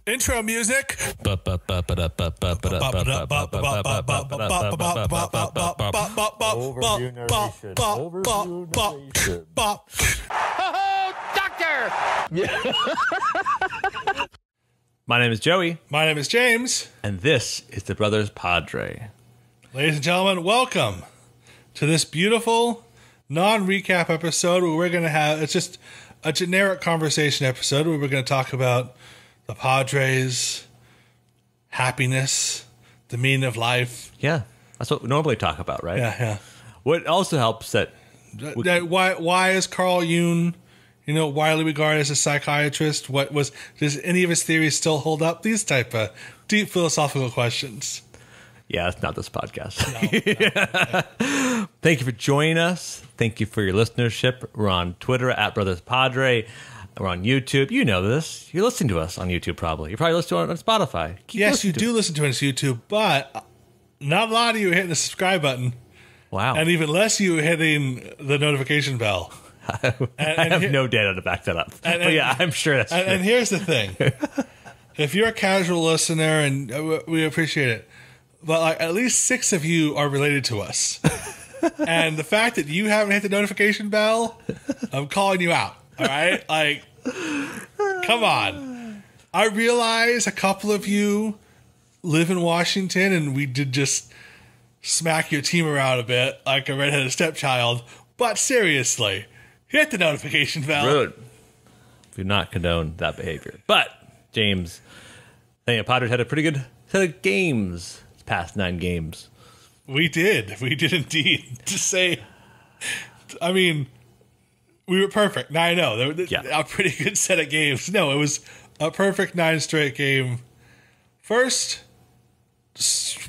Intro music. Overview narration. Overview narration. Oh, doctor! My name is Joey, My name is James. and this is the Brothers Padre. Ladies and gentlemen, welcome to this beautiful non-recap episode where we're going to have, it's just a generic conversation episode where we're going to talk about the Padres, happiness, the meaning of life. Yeah, that's what we normally talk about, right? Yeah. What also helps that Why is Carl Jung, widely regarded as a psychiatrist? Does any of his theories still hold up? These type of deep philosophical questions. yeah, it's not this podcast. No. Thank you for joining us. Thank you for your listenership. We're on Twitter at Brothers Padre. We're on YouTube. You know this. You're listening to us on YouTube probably. You're probably listening to it on Spotify. Yes, you do listen to us on YouTube, but not a lot of you are hitting the subscribe button. Wow. And even less you hitting the notification bell. I have no data to back that up. But yeah, I'm sure that's true. And here's the thing. If you're a casual listener, and we appreciate it, but like at least 6 of you are related to us. And the fact that you haven't hit the notification bell, I'm calling you out. All right? Like, come on. I realize a couple of you live in Washington, and we did just smack your team around a bit like a redheaded stepchild. But seriously, hit the notification bell. Rude. Do not condone that behavior. But, James, I think the Padres had a pretty good set of games this past 9 games. We did indeed. To say, I mean, we were perfect. Now I know. A pretty good set of games. No, it was a perfect 9 straight game. First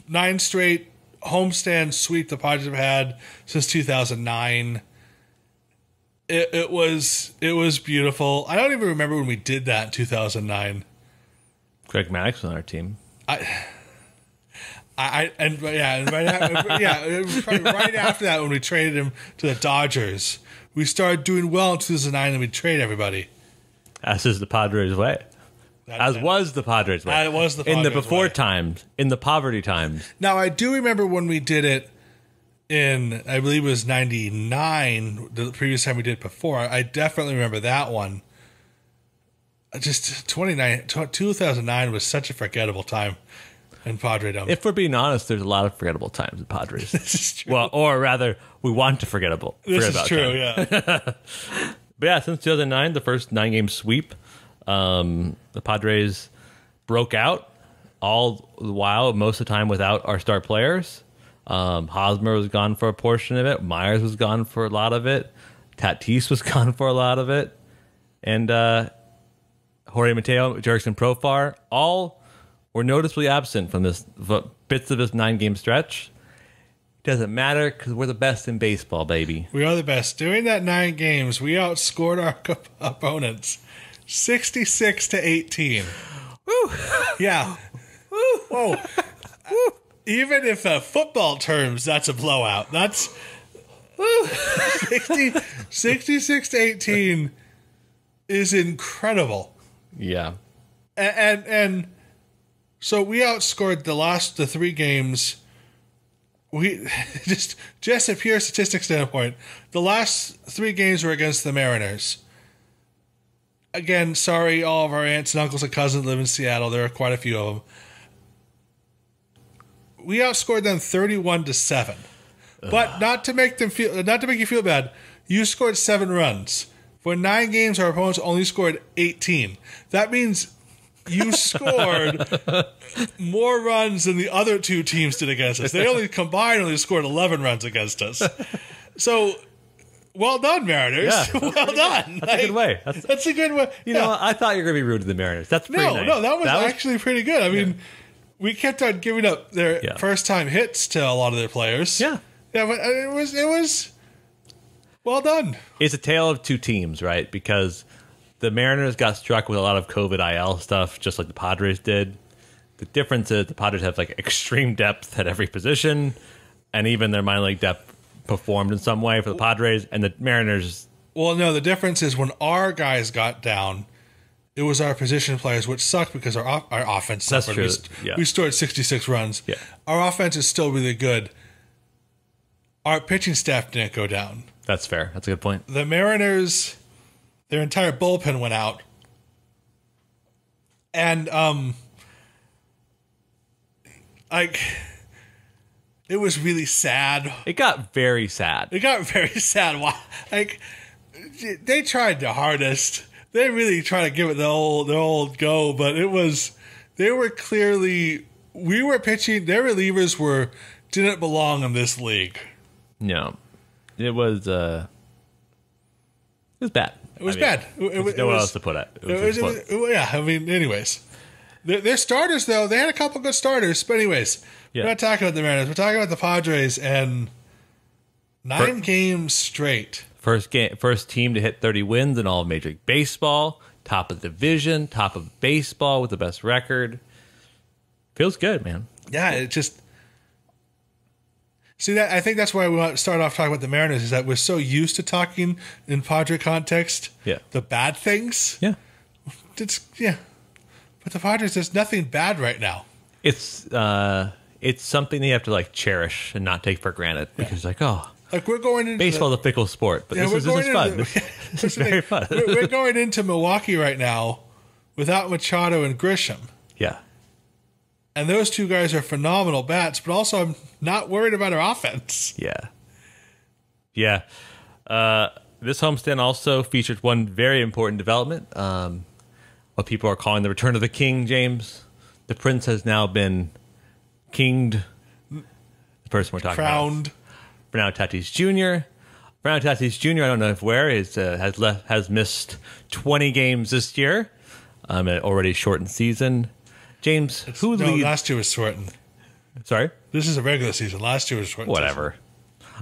9 straight homestand sweep the Padres have had since 2009. It was beautiful. I don't even remember when we did that in 2009. Greg Maddox was on our team. It was probably right after that when we traded him to the Dodgers. We started doing well in 2009 and we trade everybody. As is the Padres' way. Was the Padres' way. It was the in the Padres' before way. times, in the poverty times. Now, I do remember when we did it in, I believe it was 99, the previous time we did it before. I definitely remember that one. Just 2009 was such a forgettable time in Padre-dom. If we're being honest, there's a lot of forgettable times in Padres. This is true. Well, or rather, we want to forget about true, time. yeah. But yeah, since 2009, the first 9-game sweep, the Padres broke out all the while, most of the time without our star players. Hosmer was gone for a portion of it. Myers was gone for a lot of it. Tatis was gone for a lot of it. And Jorge Mateo, Jurickson Profar, all were noticeably absent from this bits of this 9-game stretch. Doesn't matter because we're the best in baseball, baby. We are the best. During that 9 games, we outscored our opponents 66-18. Woo! Yeah. Woo! Whoa. Even if football terms, that's a blowout. That's 66-18 is incredible. Yeah. And so we outscored the 3 games. We just a pure statistics standpoint, the last 3 games were against the Mariners. Again, sorry, all of our aunts and uncles and cousins live in Seattle. There are quite a few of them. We outscored them 31-7. But not to make you feel bad, you scored 7 runs. For 9 games, our opponents only scored 18. That means you scored more runs than the other 2 teams did against us. They only scored 11 runs against us. So, well done, Mariners. Yeah, well done. That's a good way. That's a good way. You know, I thought you were going to be rude to the Mariners. That's pretty nice. No, that was actually pretty good. I mean, we kept on giving up their first-time hits to a lot of their players. Yeah. Yeah, but it was well done. It's a tale of 2 teams, right? Because the Mariners got struck with a lot of COVID IL stuff, just like the Padres did. The difference is the Padres have like extreme depth at every position, and even their minor league depth performed in some way for the Padres, and the Mariners. Well, no, the difference is when our guys got down, it was our position players, which sucked because our offense That's suffered. true. We scored 66 runs. Yeah. Our offense is still really good. Our pitching staff didn't go down. That's fair. That's a good point. The Mariners, their entire bullpen went out. And, it was really sad. It got very sad. It got very sad. They tried their hardest. They really tried to give it the old go, but they were clearly, we were pitching, their relievers didn't belong in this league. No. It was bad. It was bad. There's nowhere else to put it. Anyways. Their starters, though, they had a couple good starters. But anyways, We're not talking about the Mariners. We're talking about the Padres and 9 games straight. First team to hit 30 wins in all of Major League Baseball. Top of the division. Top of baseball with the best record. Feels good, man. Yeah, it just... See, I think that's why we want to start off talking about the Mariners, is that we're so used to talking in Padre context. Yeah. The bad things. Yeah. But the Padres, there's nothing bad right now. It's something you have to cherish and not take for granted because we're going into baseball's a fickle sport, but this is fun. This is very fun. We're going into Milwaukee right now without Machado and Grisham. Yeah. And those two guys are phenomenal bats, but also I'm not worried about our offense. Yeah. Yeah. This homestand also featured one very important development. What people are calling the return of the king, James. The prince has now been kinged. The person we're talking Crowned. about. Fernando Tatis Jr. Fernando Tatis Jr., I don't know if where, has missed 20 games this year. An already shortened season. James, leads? Last year was shortened. Sorry? This is a regular season. Last year was shortened. Whatever.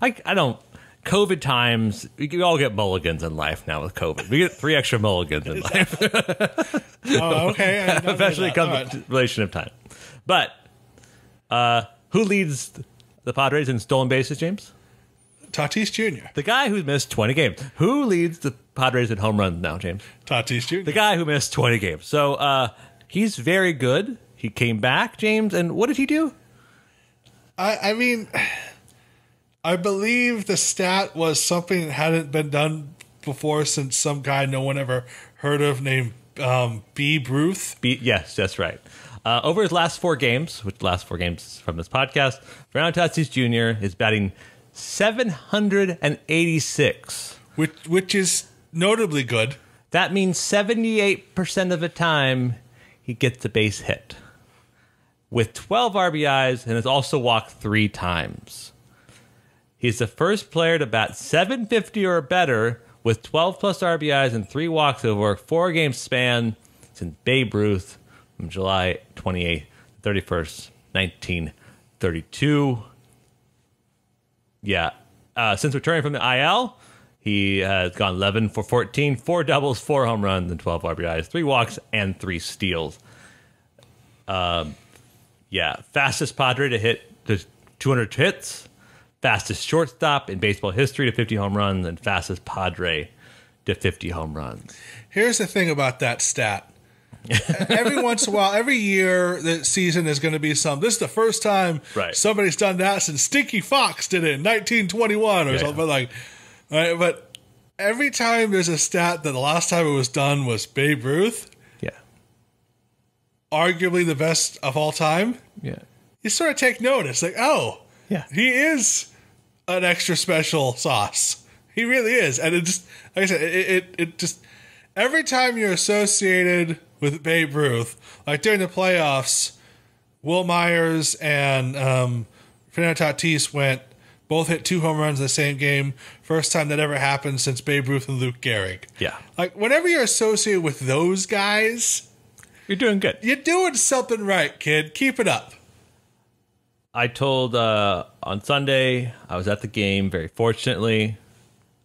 I don't... COVID times, we all get mulligans in life now with COVID. We get 3 extra mulligans in life. Oh, okay. Eventually comes to relationship time. But who leads the Padres in stolen bases, James? Tatis Jr. The guy who missed 20 games. Who leads the Padres in home runs now, James? Tatis Jr. The guy who missed 20 games. So he's very good. He came back, James, and what did he do? I mean... I believe the stat was something that hadn't been done before since some guy no one ever heard of named Babe Ruth. Yes, that's right. Over his last 4 games, which last 4 games from this podcast, Fernando Tatis Jr. is batting 786. Which is notably good. That means 78% of the time he gets a base hit. With 12 RBIs and has also walked 3 times. He's the first player to bat 750 or better with 12 plus RBIs and 3 walks over a 4-game span since Babe Ruth from July 28th, 31st, 1932. Yeah. Since returning from the IL, he has gone 11 for 14, 4 doubles, 4 home runs, and 12 RBIs, 3 walks, and 3 steals. Fastest Padre to hit the 200 hits. Fastest shortstop in baseball history to 50 home runs, and fastest Padre to 50 home runs. Here's the thing about that stat. Every once in a while, every year, the season is going to be some. This is the first time somebody's done that since Stinky Fox did it in 1921 or something like. Right, but every time there's a stat that the last time it was done was Babe Ruth. Yeah. Arguably the best of all time. Yeah. You sort of take notice, yeah, he is an extra special sauce. He really is. And it just, like I said, it just, every time you're associated with Babe Ruth, like during the playoffs, Will Myers and Fernando Tatis both hit 2 home runs in the same game. First time that ever happened since Babe Ruth and Luke Gehrig. Yeah. Like, whenever you're associated with those guys, you're doing good. You're doing something right, kid. Keep it up. I told on Sunday, I was at the game, very fortunately.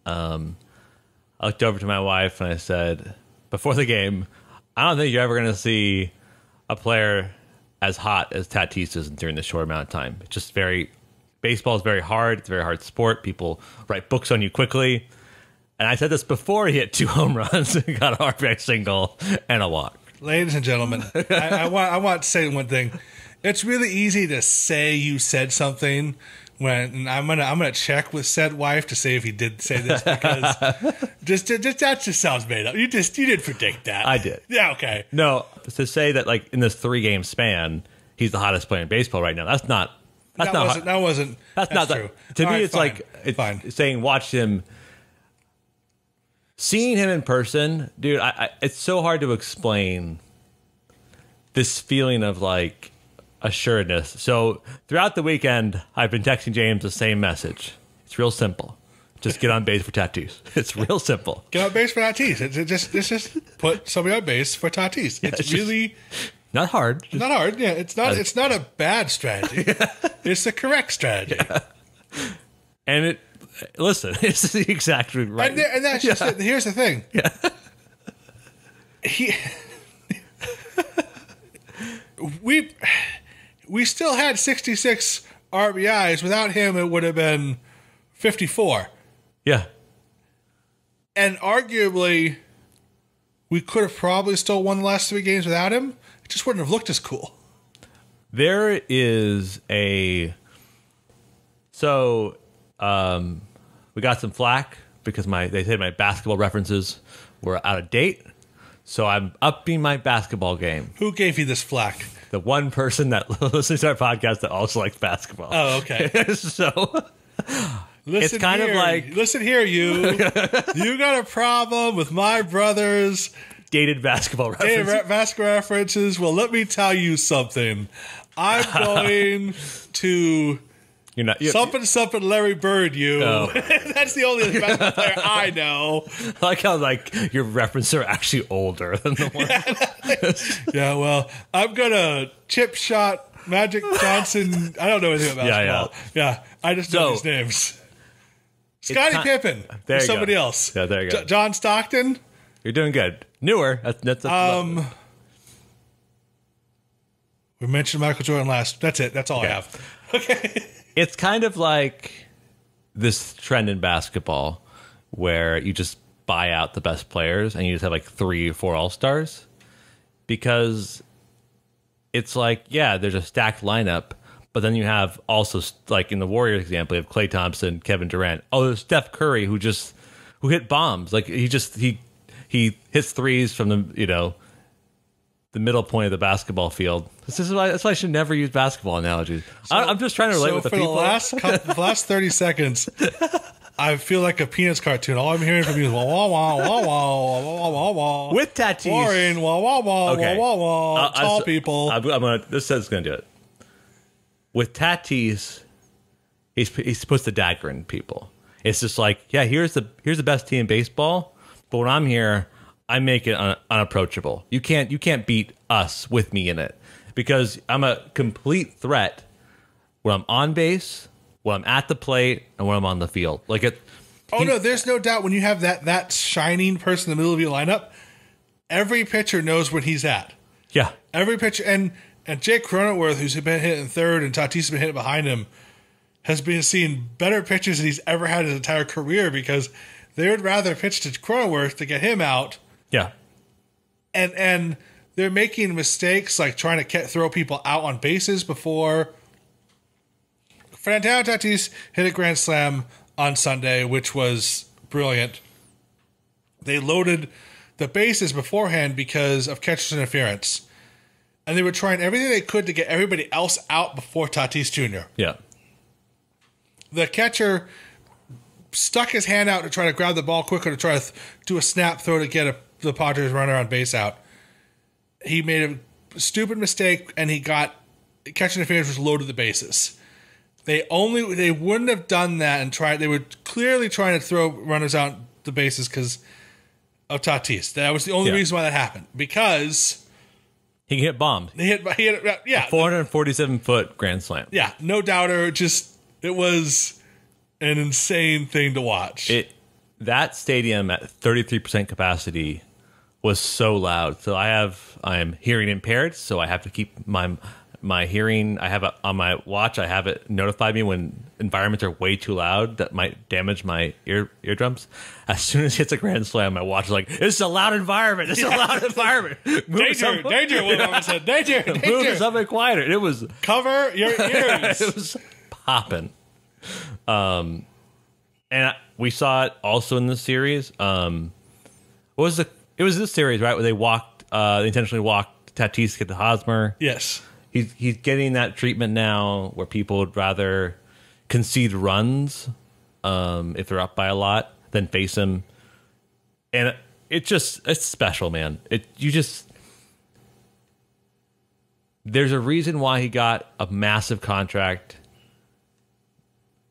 I looked over to my wife and I said, before the game, I don't think you're ever going to see a player as hot as Tatis is during this short amount of time. It's just baseball is very hard. It's a very hard sport. People write books on you quickly. And I said this before he hit 2 home runs and got an RBI single and a walk. Ladies and gentlemen, I want to say one thing. It's really easy to say you said something when I'm gonna check with said wife to say if he did say this, because just that just sounds made up. You did predict that. I did. Yeah. Okay. No, to say that like in this 3-game span, he's the hottest player in baseball right now. That's not That's not true. To me, it's fine. It's saying watch him. Seeing him in person, dude, it's so hard to explain this feeling of like assuredness. So throughout the weekend, I've been texting James the same message. It's real simple. Just get on base for Tatis. It's real simple. Get on base for Tatis. It's just put somebody on base for Tatis. It's really not hard. It's not hard. Yeah, it's not a bad strategy. It's the correct strategy. Yeah. And listen, it's the exact right. And that's just it. Here's the thing. Yeah. We still had 66 RBIs. Without him, it would have been 54. Yeah. And arguably, we could have probably still won the last 3 games without him. It just wouldn't have looked as cool. There is we got some flack because they said my basketball references were out of date. So I'm upping my basketball game. Who gave you this flack? The one person that listens to our podcast that also likes basketball. Oh, okay. So it's kind of like, listen here, you got a problem with my brother's dated basketball references. Dated basketball references. Well, let me tell you something. I'm going to something Larry Bird you. Oh. That's the only basketball player I know. I like how your references are actually older than the one. Yeah, well, I'm gonna chip shot Magic Johnson. I don't know anything about basketball. Yeah, I just know these names. Scottie Pippen. There you somebody go. else. Yeah, there you go. John Stockton. You're doing good. Newer. That's we mentioned Michael Jordan last. That's it. That's all I have. Okay. It's kind of like this trend in basketball where you just buy out the best players and you just have like 3 or 4 all-stars, because it's like, yeah, there's a stacked lineup, but then you have also, like in the Warriors example, you have Klay Thompson, Kevin Durant. Oh, there's Steph Curry who hit bombs. Like he hits threes from the middle point of the basketball field. That's why I should never use basketball analogies. I'm just trying to relate with the people. The last 30 seconds, I feel like a Peanuts cartoon. All I'm hearing from you is wah wah wah wah wah wah wah wah. With Tatis, boring wah wah wah wah wah wah. Tall people. This is going to do it. With Tatis, he's supposed to dagger in people. It's just like, yeah, here's the best team in baseball, but when I'm here, I make it unapproachable. You can't beat us with me in it, because I'm a complete threat when I'm on base, when I'm at the plate, and when I'm on the field. No, there's no doubt when you have that shining person in the middle of your lineup, every pitcher knows where he's at. Yeah. Every pitcher, and Jake Cronenworth, who's been hitting third, and Tatis has been hitting behind him, has been seeing better pitches than he's ever had his entire career, because they would rather pitch to Cronenworth to get him out. Yeah. And they're making mistakes like trying to throw people out on bases before. Fernando Tatis hit a grand slam on Sunday, which was brilliant. They loaded the bases beforehand because of catcher's interference. And they were trying everything they could to get everybody else out before Tatis Jr. Yeah. The catcher stuck his hand out to try to grab the ball quicker, to try to do a snap throw to get the Padres runner on base out. He made a stupid mistake, and he got catch interference, which loaded the bases. They wouldn't have done that and tried. They were clearly trying to throw runners out the bases because of Tatis. That was the only reason why that happened, because he can hit bombs. He hit 447-foot grand slam. Yeah, no doubter. It was an insane thing to watch. That stadium at 33% capacity was so loud. So I am hearing impaired, so I have to keep my my hearing. I have it on my watch. I have it notify me when environments are way too loud that might damage my eardrums. As soon as it hits a grand slam, my watch is like, "It's a loud environment. It's a loud environment. Danger, danger!" One mama said, "Danger, Move danger!" something quieter." And it was Cover your ears. it was popping. And we saw it also in the series. What was the? It was this series, right, where they walked. They intentionally walked Tatis to get the Hosmer. Yes. He's getting that treatment now where people would rather concede runs if they're up by a lot than face him. And it's special, man. There's a reason why he got a massive contract.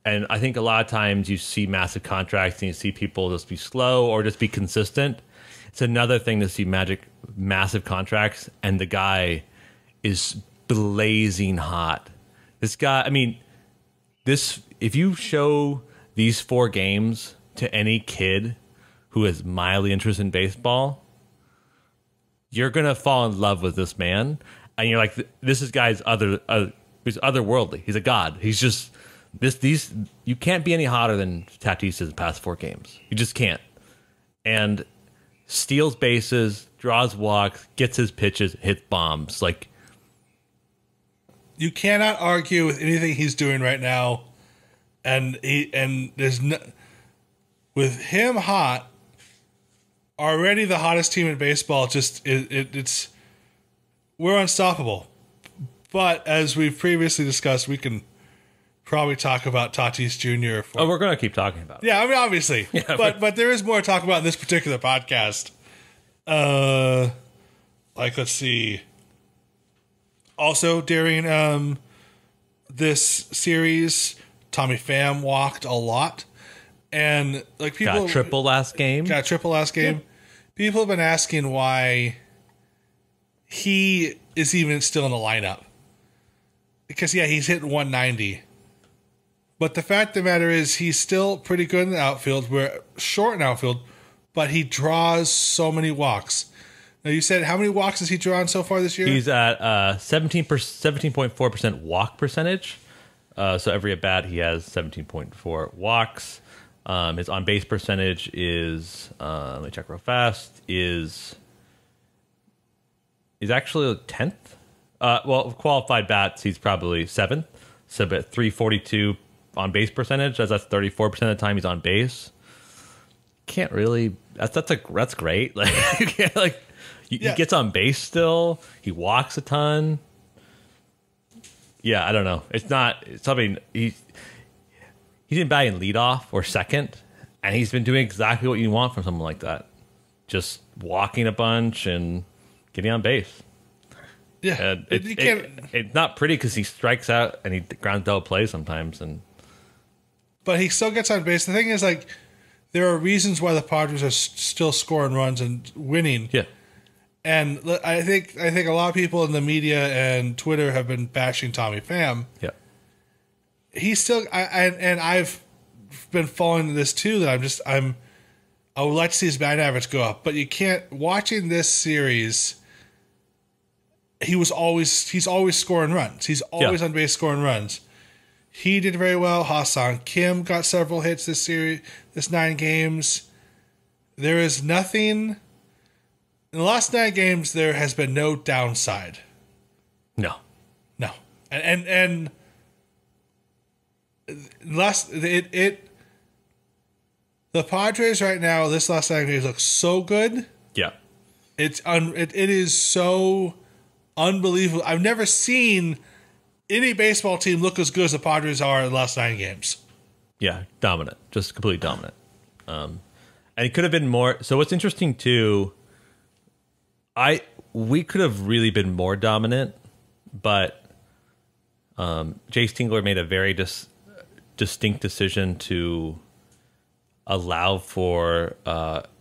And I think a lot of times you see massive contracts and you see people just be slow or just be consistent. It's another thing to see massive contracts and the guy is blazing hot. This guy, I mean, if you show these 4 games to any kid who is mildly interested in baseball, you're gonna fall in love with this man, and you're like, this is guy's he's otherworldly. He's a god. He's just you can't be any hotter than Tatis in the past 4 games. You just can't. And steals bases, draws walks, gets his pitches, hits bombs. Like, you cannot argue with anything he's doing right now, and there's no, with him hot, already the hottest team in baseball. It's we're unstoppable. But as we've previously discussed, we can probably talk about Tatis Jr. We're gonna keep talking about it. Yeah, I mean, obviously, yeah, but there is more to talk about in this particular podcast. Like, let's see. Also, during this series, Tommy Pham walked a lot, and like people got a triple last game. Yeah. People have been asking why he is even still in the lineup, because yeah, he's hitting 190. But the fact of the matter is, he's still pretty good in the outfield. We're short in outfield, but he draws so many walks. Now, you said, how many walks has he drawn so far this year? He's at 17.4% walk percentage. So every at bat, he has 17.4 walks. His on base percentage is, let me check real fast, is actually 10th. Well, qualified bats, he's probably 7th. So at 342 on base percentage, that's 34% of the time he's on base. Can't really. That's great. Like, you can't, like, he gets on base still. He walks a ton. Yeah, I don't know. It's something he's been batting leadoff or second, and he's been doing exactly what you want from someone like that. Just walking a bunch and getting on base. Yeah, it's not pretty because he strikes out and he grounds double plays sometimes, but he still gets on base. The thing is, like, there are reasons why the Padres are still scoring runs and winning. Yeah, and I think a lot of people in the media and Twitter have been bashing Tommy Pham. Yeah, he's still, and I've been following this too. That I would like to see his batting average go up, but you can't. Watching this series, he's always scoring runs. He's always on base scoring runs. He did very well. Ha-Seong Kim got several hits this series, this 9 games. There is nothing in the last 9 games. There has been no downside. No, and the Padres right now. This last 9 games look so good. Yeah, it is so unbelievable. I've never seen any baseball team look as good as the Padres are in the last 9 games. Yeah, dominant. Just completely dominant. And it could have been more. So what's interesting too, we could have really been more dominant, but Jay Stingler made a very distinct decision to allow for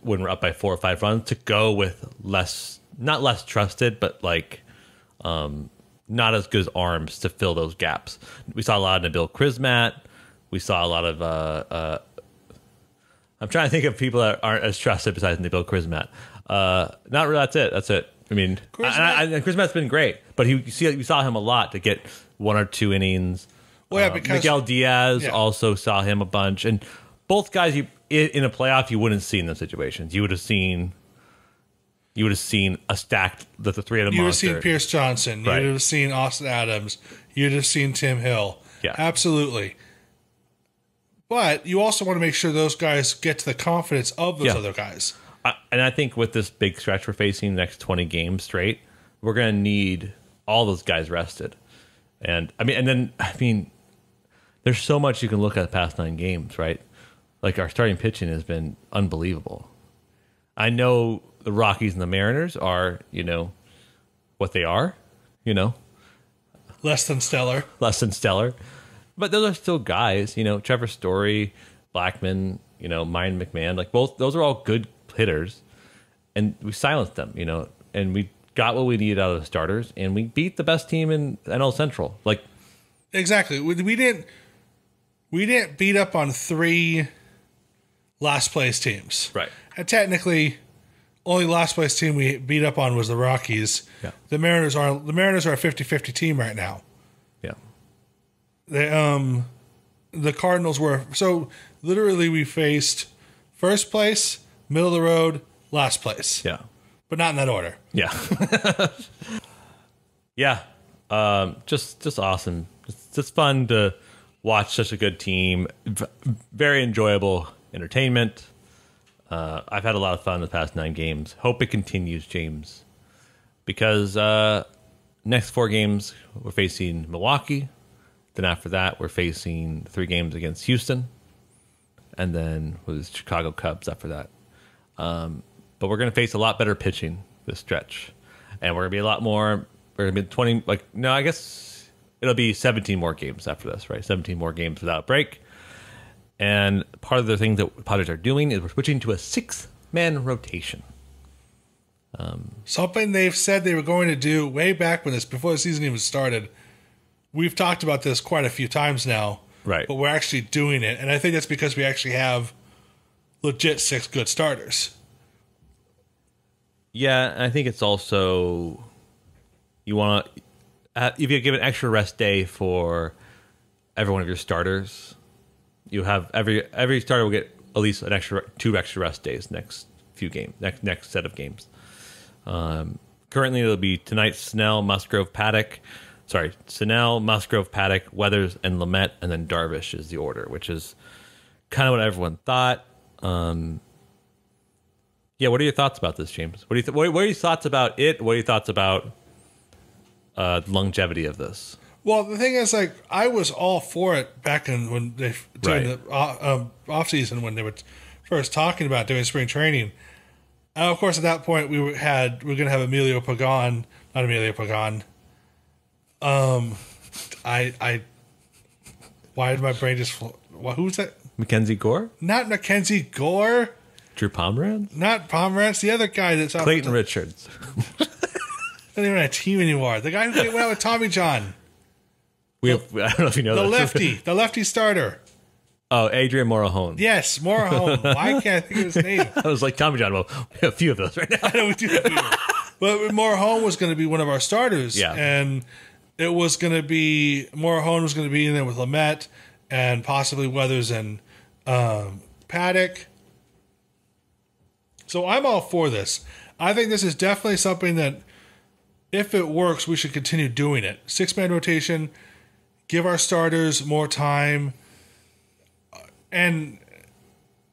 when we're up by 4 or 5 runs to go with not less trusted, but like not as good as arms to fill those gaps. We saw a lot of Nabil Krismat. We saw a lot of I'm trying to think of people that aren't as trusted besides Nabil Krismat. Not really. That's it. I mean, Chris Chris Mett's been great, but we saw him a lot to get 1 or 2 innings. Well, yeah, because Miguel Diaz also saw him a bunch, and both guys in a playoff you wouldn't see in those situations. You would have seen a stacked the three of them. You would have seen Pierce Johnson. You would have seen Austin Adams. You'd have seen Tim Hill. Yeah, absolutely. But you also want to make sure those guys get to the confidence of those other guys. And I think with this big stretch we're facing, the next 20 games straight, we're going to need all those guys rested. And I mean, there's so much you can look at the past 9 games, right? Like our starting pitching has been unbelievable. I know the Rockies and the Mariners are, what they are, less than stellar. But those are still guys, Trevor Story, Blackman, Ryan McMahon, like both those are all good hitters, and we silenced them, and we got what we needed out of the starters, and we beat the best team in NL Central. Like exactly, we didn't beat up on 3 last place teams, right? And technically, only last place team we beat up on was the Rockies. Yeah. The Mariners are a 50-50 team right now. Yeah. The Cardinals were so literally we faced first place, middle of the road, last place. Yeah. But not in that order. Yeah. Yeah. Just awesome. It's just fun to watch such a good team. Very enjoyable entertainment. I've had a lot of fun the past 9 games. Hope it continues, James. Because next 4 games, we're facing Milwaukee. Then after that, we're facing 3 games against Houston. And then with the Chicago Cubs after that. But we're going to face a lot better pitching this stretch. And we're going to be a lot more... We're going to be 20... I guess it'll be 17 more games after this, right? 17 more games without a break. And part of the thing that Padres are doing is we're switching to a 6-man rotation. Something they've said they were going to do way back before the season even started. We've talked about this quite a few times now. Right. But we're actually doing it. And I think that's because we actually have legit 6 good starters. Yeah, and I think it's also... You want to... If you give an extra rest day for every one of your starters... You have every starter will get at least 2 extra rest days next set of games. Currently, it'll be tonight Snell, Musgrove, Paddock, Weathers, and Lamet, and then Darvish is the order, which is kind of what everyone thought. Yeah, what are your thoughts about this, James? What are your thoughts about it? What are your thoughts about longevity of this? Well, the thing is, I was all for it back during the off season when they were first talking about doing spring training. And of course, at that point, we were going to have not Emilio Pagan. Why did my brain just? Who's that? Mackenzie Gore? Not Mackenzie Gore. Don't Pomeranz? Not Pomeranz. The other guy that's Clayton Richards. Not even on a team anymore. The guy who went out with Tommy John. I don't know if you know the lefty starter. Oh, Adrian Morejon. Yes, Morejon. Why can't I think of his name? I was like, Tommy John. Well, we have a few of those right now. I know we do. But Morejon was going to be one of our starters. Yeah. And it was going to be, Morejon was going to be in there with Lamet and possibly Weathers and Paddock. So I'm all for this. I think this is definitely something that, if it works, we should continue doing it. 6-man rotation. Give our starters more time, and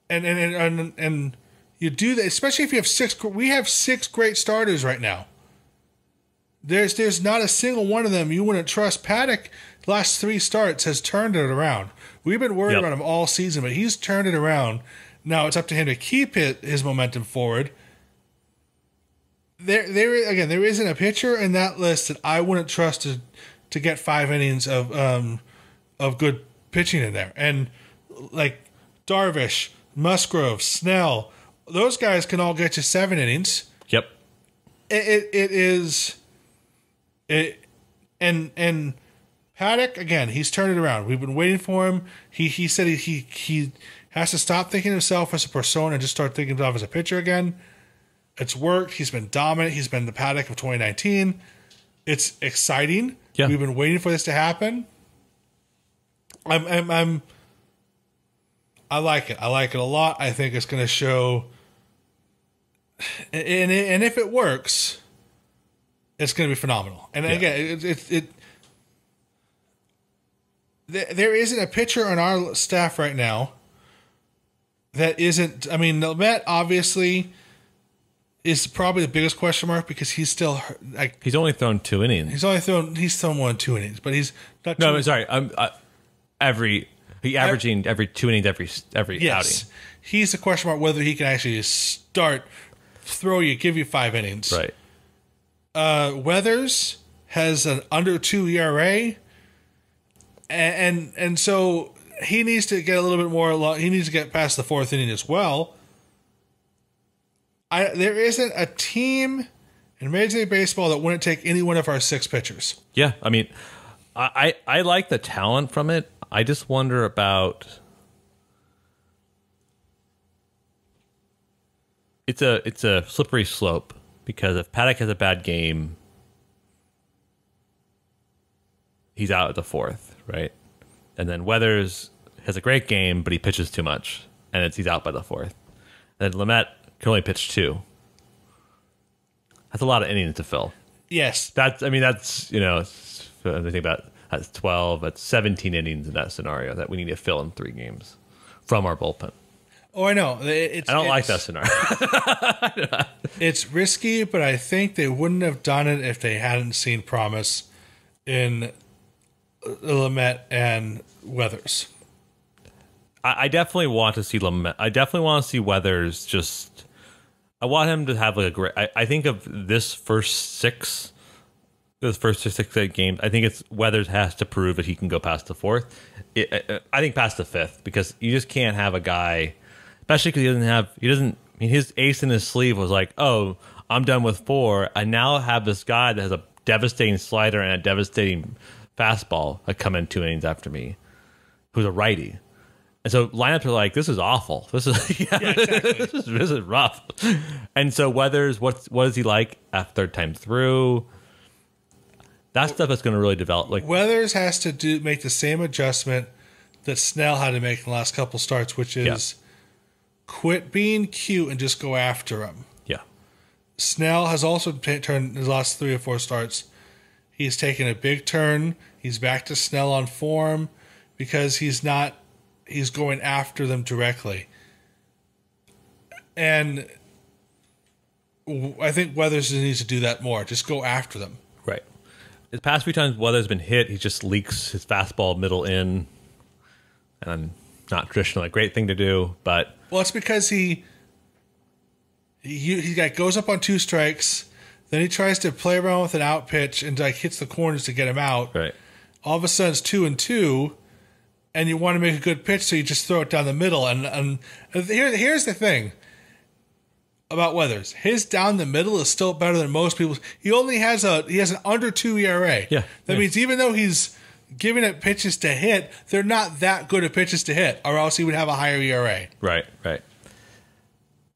you do that, especially if you have 6. We have 6 great starters right now. There's not a single one of them you wouldn't trust. Paddock, last 3 starts, has turned it around. We've been worried about him all season, but he's turned it around. Now it's up to him to keep his momentum forward. There isn't a pitcher in that list that I wouldn't trust to get 5 innings of good pitching in there. And like Darvish, Musgrove, Snell, those guys can all get you 7 innings. Yep. And Paddock, again, he's turned it around. We've been waiting for him. He said he has to stop thinking of himself as a persona and just start thinking of himself as a pitcher again. It's worked. He's been dominant. He's been the Paddock of 2019. It's exciting. Yeah. We've been waiting for this to happen. I like it. I like it a lot. I think it's going to show, and if it works, it's going to be phenomenal. And again, there isn't a pitcher on our staff right now that isn't. I mean, Lamet obviously is probably the biggest question mark because he's still like He's only thrown 2 innings. he's thrown 1 2 innings, but he's not. No, I'm sorry. Averaging every 2 innings every Yes, outing. he's the question mark whether he can actually give you 5 innings. Right. Weathers has an under 2 ERA, and so he needs to get a little bit more. He needs to get past the 4th inning as well. There isn't a team in Major League Baseball that wouldn't take any one of our 6 pitchers. Yeah, I mean, I like the talent from it. I just wonder about. It's a slippery slope because if Paddock has a bad game, he's out at the 4th, right? And then Weathers has a great game, but he pitches too much, and he's out by the 4th. And then Lamet can only pitch 2. That's a lot of innings to fill. Yes, That's when you think about that's 12, that's 17 innings in that scenario that we need to fill in 3 games from our bullpen. Oh, I know. I don't like that scenario. It's risky, but I think they wouldn't have done it if they hadn't seen promise in Lamet and Weathers. I definitely want to see Lamet. I definitely want to see Weathers just. I want him to have like a great. I think of this first 6 games. I think it's Weathers has to prove that he can go past the 4th. I think past the 5th because you just can't have a guy, especially because he doesn't. I mean, his ace in his sleeve was like, oh, I'm done with 4. I now have this guy that has a devastating slider and a devastating fastball that come in 2 innings after me, who's a righty. And so lineups are like, this is awful. This is Exactly. this is rough. And so Weathers, what is he like after 3rd time through? That stuff is going to really develop. Like Weathers has to make the same adjustment that Snell had to make in the last couple starts, which is quit being cute and just go after him. yeah, Snell has also turned his last 3 or 4 starts. He's taken a big turn. He's back to Snell on form because he's going after them directly. And I think Weathers needs to do that more. Just go after them. right. The past few times Weathers been hit, he just leaks his fastball middle in, and not traditionally a great thing to do, but Well, it's because he goes up on 2 strikes, then he tries to play around with an out pitch and like hits the corners to get him out. right. All of a sudden it's 2-2, and you want to make a good pitch, so you just throw it down the middle. And here's the thing about Weathers: his down the middle is still better than most people's. He has an under 2 ERA. Yeah, that means even though he's giving it pitches to hit, they're not that good at pitches to hit, or else he would have a higher ERA. Right.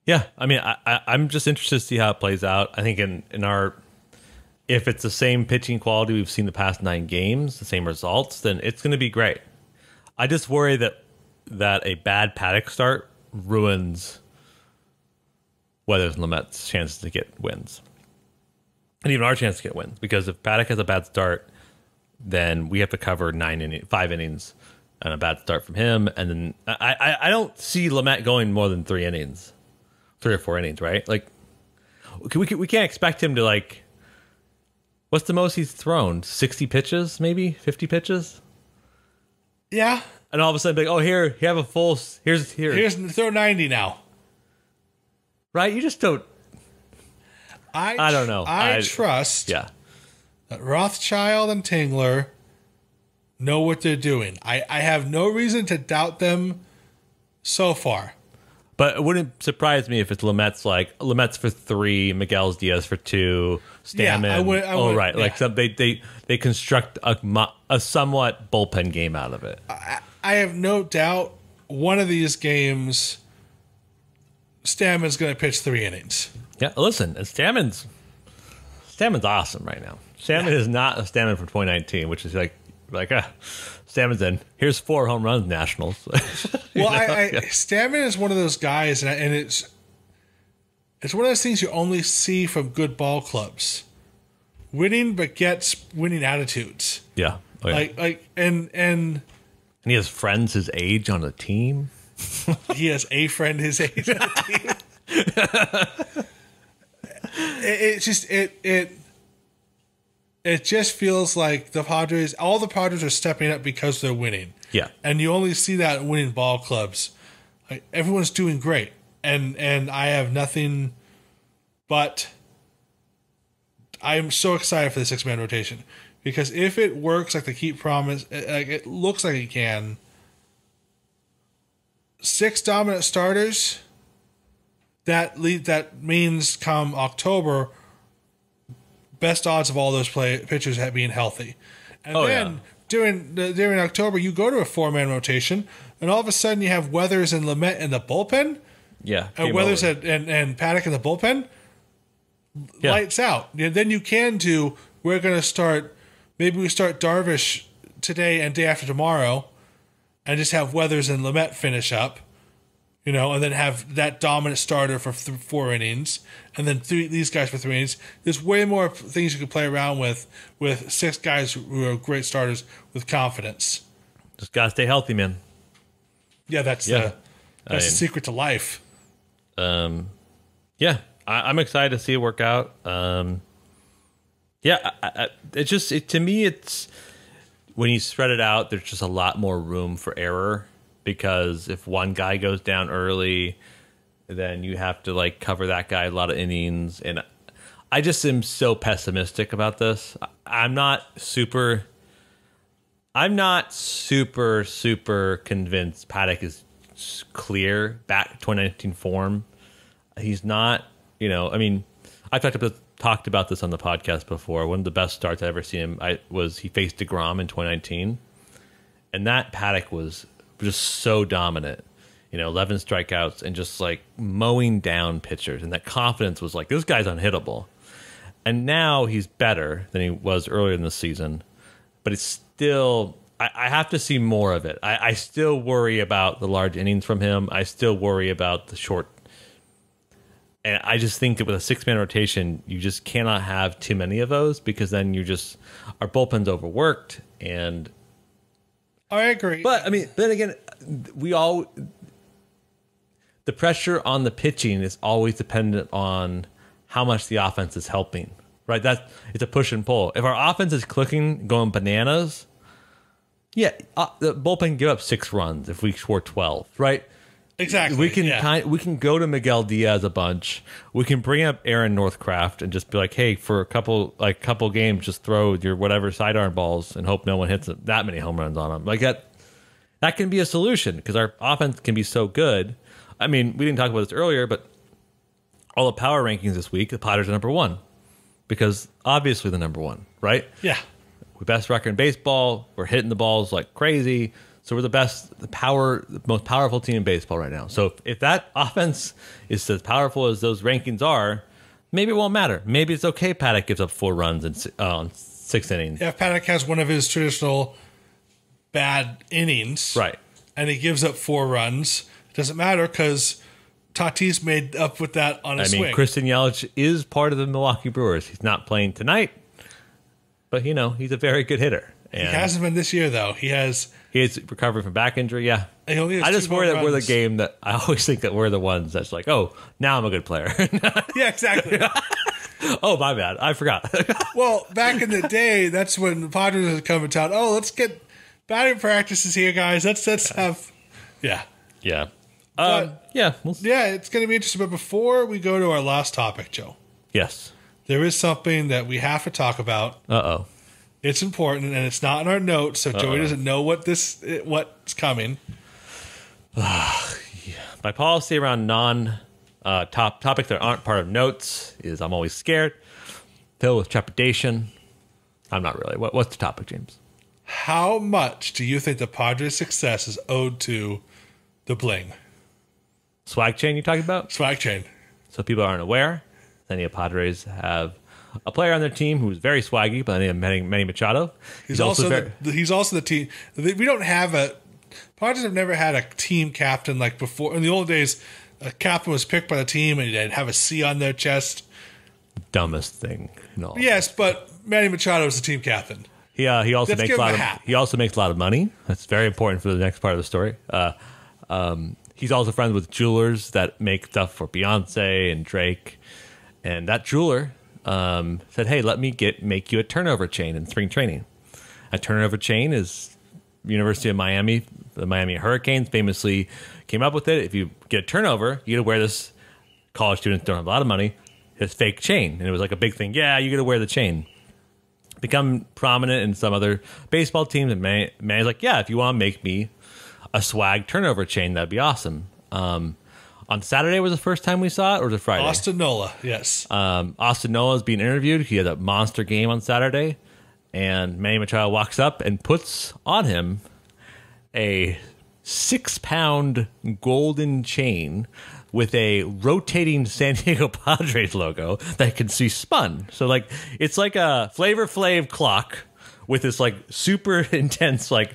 Yeah, I mean, I'm just interested to see how it plays out. I think in our, if it's the same pitching quality we've seen the past 9 games, the same results, then it's going to be great. I just worry that a bad Paddock start ruins Weathers and Lamet's chances to get wins, and even our chance to get wins. Because if Paddock has a bad start, then we have to cover 5 innings and a bad start from him, and then I don't see Lamet going more than 3 innings. 3 or 4 innings, right? Like, we can't expect him to, like, what's the most he's thrown? 60 pitches, maybe 50 pitches, Yeah. and all of a sudden, like, oh, here you have a full. Here's Throw 90 now. right. You just don't. I don't know. I trust Yeah, that Rothschild and Tingler know what they're doing. I have no reason to doubt them so far. but it wouldn't surprise me if it's Lamet's for 3, Miguel's Diaz for 2, Stammen. I would, right. yeah. Like they construct a somewhat bullpen game out of it. I have no doubt one of these games, Stammen's going to pitch 3 innings. Yeah, listen, and Stammen's awesome right now. Stammen is not a Stammen from 2019, which is like Stammen's in. Here's 4 home runs, Nationals. Well, Stammen is one of those guys, and it's one of those things you only see from good ball clubs. Winning, but gets winning attitudes. Yeah. Oh, yeah. And he has friends his age on the team. He has a friend his age on the team. It just feels like all the Padres are stepping up because they're winning. Yeah. And you only see that in winning ball clubs. Everyone's doing great. And I have nothing but I am so excited for the 6-man rotation. Because if it works like they keep promise, it looks like it can. 6 dominant starters. That means come October, best odds of all those pitchers being healthy, and then during October you go to a 4-man rotation, and all of a sudden you have Weathers and Lamet in the bullpen. Yeah, and Weathers and Paddock in the bullpen. Yeah. Lights out. And then you can do. We're going to start. Maybe we start Darvish today and day after tomorrow, and just have Weathers and Lamet finish up. And then have that dominant starter for 4 innings, and then these guys for 3 innings. There's way more things you can play around with 6 guys who are great starters with confidence. Just gotta stay healthy, man. Yeah, that's the secret to life. I'm excited to see it work out. To me, it's when you spread it out, there's just a lot more room for error. Because if one guy goes down early, then you have to cover that guy a lot of innings. And I just am so pessimistic about this. I'm not super convinced Paddock is clear back to 2019 form. He's not, I talked about this on the podcast before. One of the best starts I ever seen him was he faced DeGrom in 2019. And that Paddock was just so dominant, 11 strikeouts and just mowing down pitchers. And that confidence was this guy's unhittable. And now he's better than he was earlier in the season, but it's still, I have to see more of it. I still worry about the large innings from him. I still worry about the short. And I just think that with a 6-man rotation, you just cannot have too many of those, because then our bullpen's overworked. And I agree. But then again, the pressure on the pitching is always dependent on how much the offense is helping, right? It's a push and pull. If our offense is clicking, going bananas, the bullpen can give up 6 runs if we score 12, right? Exactly. We can go to Miguel Diaz a bunch. We can bring up Aaron Northcraft and just be like, hey, for a couple games, just throw your whatever sidearm balls and hope no one hits that many home runs on them. That can be a solution, because our offense can be so good. We didn't talk about this earlier, but all the power rankings this week, the Padres are number 1, because obviously the number 1, right? Yeah. We're best record in baseball. We're hitting the balls like crazy. So we're the most powerful team in baseball right now. So if that offense is as powerful as those rankings are, maybe it won't matter. Maybe it's okay Paddock gives up 4 runs in 6 innings. Yeah, if Paddock has one of his traditional bad innings, right, and he gives up 4 runs, it doesn't matter, because Tatis made up with that on a swing. Christian Yelich is part of the Milwaukee Brewers. He's not playing tonight, but he's a very good hitter. And he hasn't been this year, though. He's recovering from back injury, yeah. I just worry that we're the game that I always think that we're the ones that's now I'm a good player. Yeah, exactly. Oh, my bad. I forgot. Well, back in the day, that's when the Padres would come to town. Oh, let's get batting practices here, guys. Let's have, yeah. Yeah. It's going to be interesting. But before we go to our last topic, Joe. Yes. There is something that we have to talk about. Uh-oh. It's important, and it's not in our notes, so Joey doesn't know what's coming. My policy around top topics that aren't part of notes is I'm always scared, filled with trepidation. I'm not really. What's the topic, James? How much do you think the Padres' success is owed to the bling? Swag chain you're talking about? Swag chain. So people aren't aware? Then the Padres have a player on their team who's very swaggy, by the name of Manny Machado. He's also the team. We don't have Padres have never had a team captain like before. In the old days, a captain was picked by the team and they'd have a C on their chest. Dumbest thing. No. Yes, but Manny Machado is the team captain. He also makes a lot of money. That's very important for the next part of the story. He's also friends with jewelers that make stuff for Beyonce and Drake. And that jeweler said, "Hey, let me make you a turnover chain in spring training." A turnover chain is University of Miami. The Miami Hurricanes famously came up with it. If you get a turnover, you get to wear this. College students don't have a lot of money. His fake chain, and it was like a big thing. Yeah, you got to wear the chain. Become prominent in some other baseball teams, and Manny's like, yeah, if you want to make me a swag turnover chain, that'd be awesome. On Saturday was the first time we saw it, or was it Friday? Austin Nola, yes. Austin Nola is being interviewed. He had a monster game on Saturday, and Manny Machado walks up and puts on him a 6-pound golden chain with a rotating San Diego Padres logo that can see spun. So like it's like a Flavor Flav clock with this like super intense thick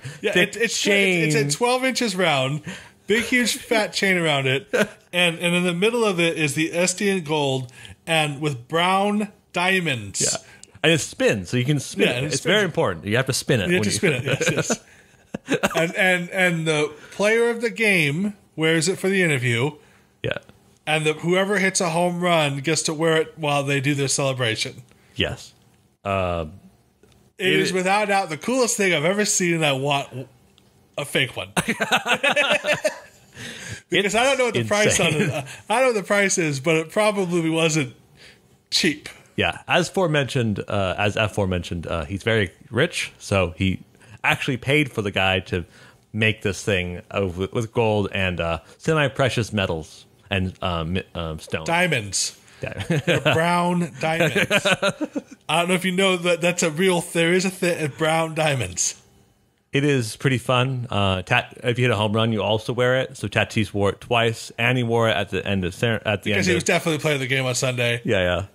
chain. It's at 12 inches round, big huge fat chain around it, and in the middle of it is the Estian gold and with brown diamonds. Yeah, and it spins, so you can spin it. It's very important. You have to spin it. You have to spin it. Yes. and the player of the game wears it for the interview. Yeah. And whoever hits a home run gets to wear it while they do their celebration. Yes. It is without doubt the coolest thing I've ever seen, and I want a fake one. Because I don't know what the price on it. I don't know what the price is, but it probably wasn't cheap. Yeah. As aforementioned, he's very rich, so he actually paid for the guy to make this thing with gold and semi-precious metals and stone. Diamonds. They're brown diamonds. I don't know if you know that's a real. There is brown diamonds. It is pretty fun. If you hit a home run, you also wear it. So Tatis wore it twice, and he wore it at the end because he was definitely playing the game on Sunday. Yeah.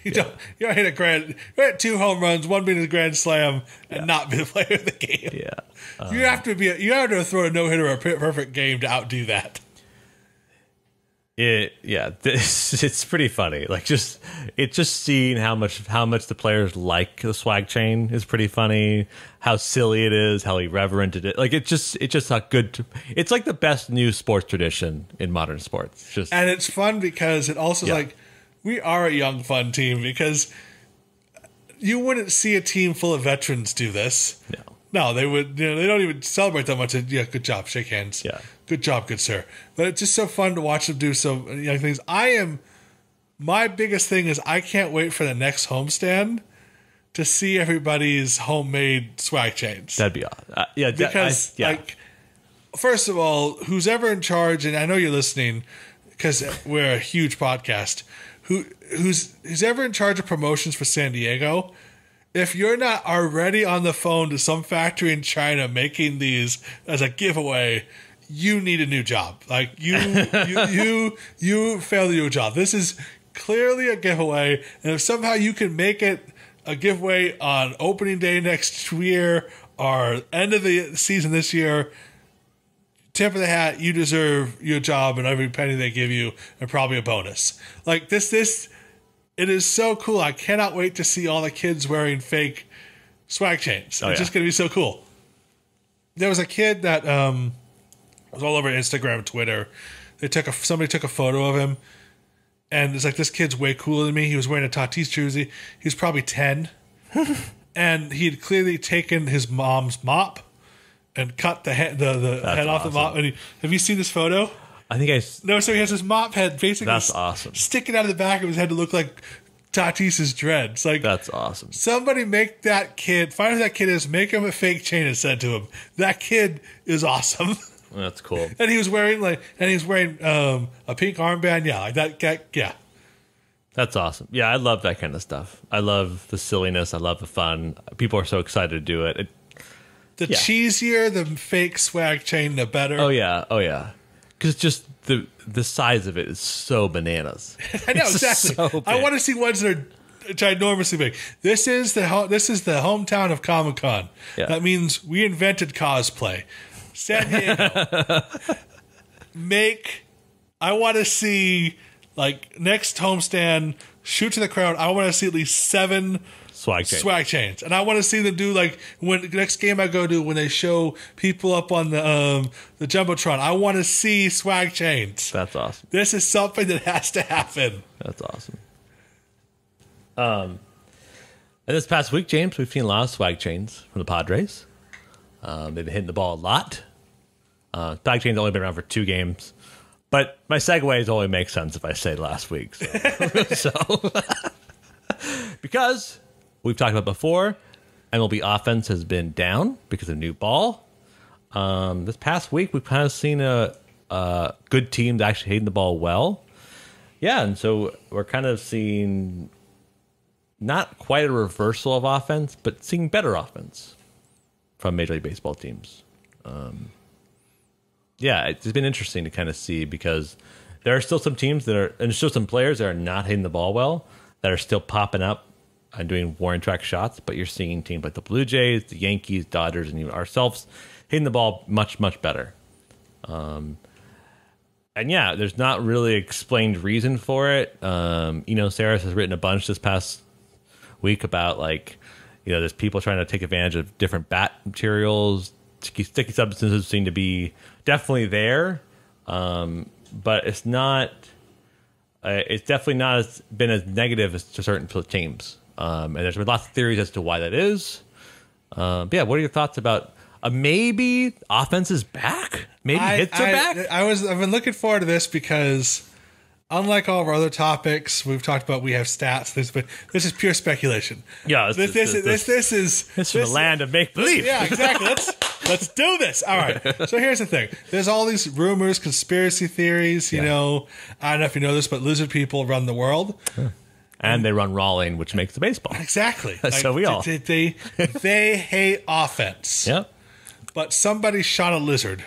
You don't hit 2 home runs, one being a grand slam, and not be the player of the game. Yeah. You have to throw a no-hitter or a perfect game to outdo that. It's pretty funny. Like just seeing how much the players like the swag chain is pretty funny. How silly it is, how irreverent it is. Like it's just not good. It's like the best new sports tradition in modern sports. And it's fun because it also is like we are a young fun team because you wouldn't see a team full of veterans do this. No, they would. They don't even celebrate that much. Yeah, good job. Shake hands. Yeah, good job, good sir. But it's just so fun to watch them do so young things. My biggest thing is I can't wait for the next homestand to see everybody's homemade swag chains. That'd be awesome. Because first of all, who's ever in charge, and I know you're listening because we're a huge podcast. Who's ever in charge of promotions for San Diego? If you're not already on the phone to some factory in China making these as a giveaway, you need a new job. Like you failed your job. This is clearly a giveaway, and if somehow you can make it a giveaway on opening day next year or end of the season this year, tip of the hat, you deserve your job and every penny they give you, and probably a bonus. Like this, it is so cool. I cannot wait to see all the kids wearing fake swag chains. It's just going to be so cool. There was a kid that was all over Instagram and Twitter. Somebody took a photo of him, and it's like, this kid's way cooler than me. He was wearing a Tatis jersey. He was probably 10, and he had clearly taken his mom's mop and cut the head off the mop. And have you seen this photo? I think so he has his mop head basically that's awesome. Sticking out of the back of his head to look like Tatis's dreads. Like, that's awesome. Somebody make that kid, find who that kid is, make him a fake chain and send to him. That kid is awesome. That's cool. And he was wearing a pink armband. Yeah, like that. Yeah. That's awesome. Yeah, I love that kind of stuff. I love the silliness. I love the fun. People are so excited to do it. The cheesier the fake swag chain, the better. Oh yeah. because just the size of it is so bananas. I know It's exactly. so big. I want to see ones that are ginormously big. This is the hometown of Comic-Con. Yeah. That means we invented cosplay. San Diego, I want to see, like, next homestand, shoot to the crowd. I want to see at least 7 swag chains. and I want to see them do, like, when the next game I go to, when they show people up on the jumbotron. I want to see swag chains. That's awesome. This is something that has to happen. That's awesome. And this past week, James, we've seen a lot of swag chains from the Padres. They've been hitting the ball a lot. Swag chains only been around for 2 games, but my segues only make sense if I say last week. So, because we've talked about before, MLB Offense has been down because of new ball. This past week, we've kind of seen a good team that actually hitting the ball well. Yeah, and so we're kind of seeing not quite a reversal of offense, but seeing better offense from Major League Baseball teams. Yeah, it's been interesting to kind of see, because there are still some teams that are, and there's still some players that are not hitting the ball well, that are still popping up and doing warning track shots, but you're seeing teams like the Blue Jays, the Yankees, Dodgers, and even ourselves hitting the ball much, much better. And yeah, there's not really explained reason for it. Saris has written a bunch this past week about, like, there's people trying to take advantage of different bat materials. Sticky substances seem to be definitely there, but it's not. It's definitely not been as negative as to certain teams, and there's been lots of theories as to why that is. But yeah, what are your thoughts about maybe offense is back? Maybe hits are back. I've been looking forward to this because, unlike all of our other topics, we've talked about, we have stats, but this is pure speculation. Yeah, this is the land of make believe. Yeah, exactly. Let's do this. All right. So here's the thing. There's all these rumors, conspiracy theories. You know, I don't know if you know this, but lizard people run the world. And they run Rawling, which makes the baseball. Exactly. So we all. They hate offense. Yep. But somebody shot a lizard.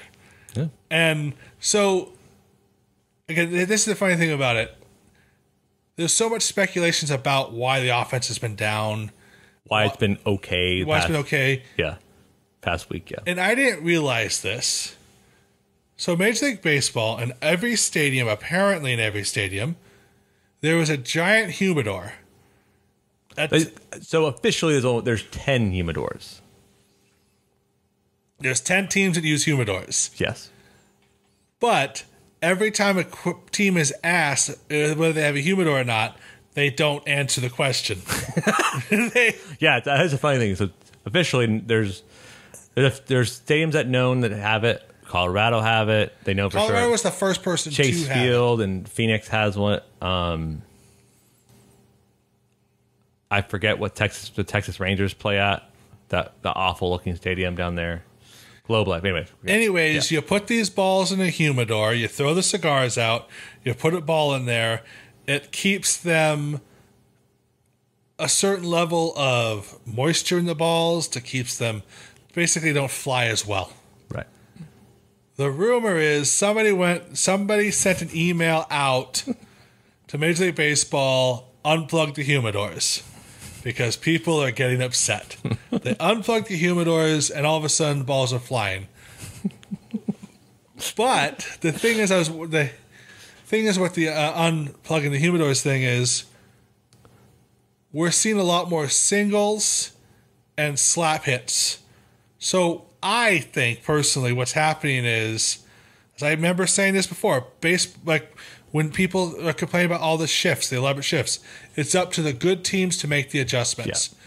Yeah. And so, again, this is the funny thing about it. There's so much speculations about why the offense has been down. Why it's been okay. Why it's been okay. Yeah. Past week, yeah. And I didn't realize this. So Major League Baseball, in every stadium, apparently in every stadium, there was a giant humidor. So officially, there's 10 humidors. There's 10 teams that use humidors. Yes. But every time a team is asked whether they have a humidor or not, they don't answer the question. Yeah, that's a funny thing. So officially, there's stadiums that known that have it. Colorado have it. They know for sure. Colorado was the first person Chase to have Field and Phoenix has one. I forget what the Texas Rangers play at. The awful looking stadium down there. Globe Life. Anyways, you put these balls in a humidor. You throw the cigars out. You put a ball in there. It keeps them a certain level of moisture in the balls to keeps them basically don't fly as well. Right. The rumor is somebody sent an email out to Major League Baseball, unplug the humidors, because people are getting upset. They unplug the humidors, and all of a sudden, balls are flying. But the thing is, with the unplugging the humidors thing is, we're seeing a lot more singles and slap hits. So I think personally, what's happening is, as I remember saying this before, when people are complaining about all the shifts, the elaborate shifts, it's up to the good teams to make the adjustments. Yeah.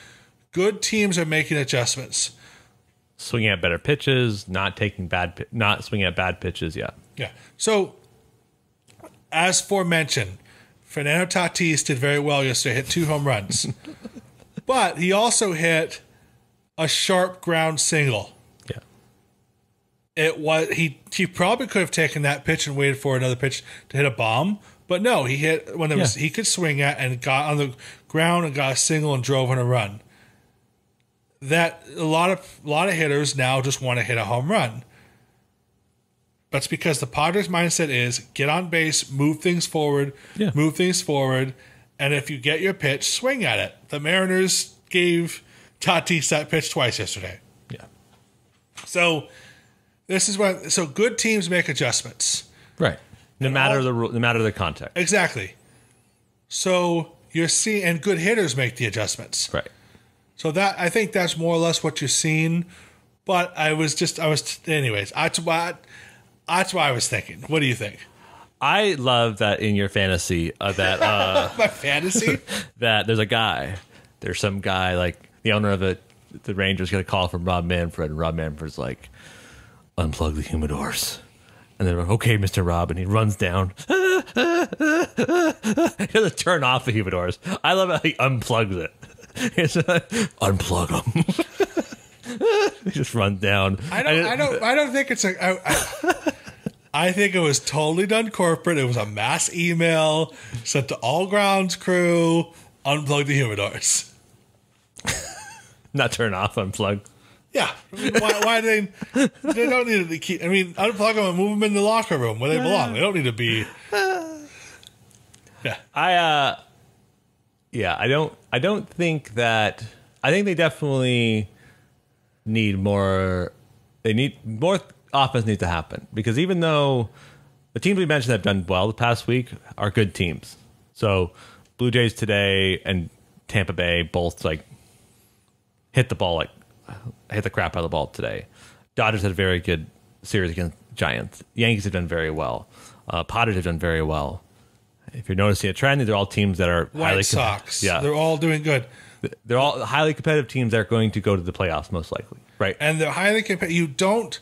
Good teams are making adjustments. Swinging at better pitches, not swinging at bad pitches. Yeah. Yeah. So, as forementioned, Fernando Tatis did very well yesterday, hit 2 home runs. But he also hit a sharp ground single. Yeah. He probably could have taken that pitch and waited for another pitch to hit a bomb, but no, he hit when he could swing at and got on the ground and got a single and drove on a run. That a lot of hitters now just want to hit a home run. That's because the Padres' mindset is get on base, move things forward, and if you get your pitch, swing at it. The Mariners gave Tatis that pitch twice yesterday. Yeah. So this is what. So good teams make adjustments. Right. No matter the context. Exactly. So you're seeing, and good hitters make the adjustments. Right. So that I think that's more or less what you're seeing. But anyways. That's what I was thinking. What do you think? I love that in your fantasy that My fantasy? that there's some guy like the owner of it. The Rangers get a call from Rob Manfred, and Rob Manfred's like, unplug the humidors. And they're like, okay, Mr. Rob, and he runs down. He doesn't turn off the humidors. I love how he unplugs it. He's like, unplug them. He just runs down. I don't think it's I think it was totally done corporate. It was a mass email sent to all grounds crew. Unplug the humidors. Not turn off, unplug. Yeah. I mean, why they don't need to keep. I mean, unplug them and move them in the locker room where they belong. They don't need to be. Yeah. I don't think that. I think they definitely need more. They need more offense needs to happen, because even though the teams we mentioned that have done well the past week are good teams. So Blue Jays today and Tampa Bay both like hit the crap out of the ball today. Dodgers had a very good series against Giants. Yankees have done very well. Padres have done very well. If you're noticing a trend, they're all teams that are White Sox. Yeah, they're all doing good. They're all highly competitive teams that are going to go to the playoffs most likely. Right. And they're highly competitive. You don't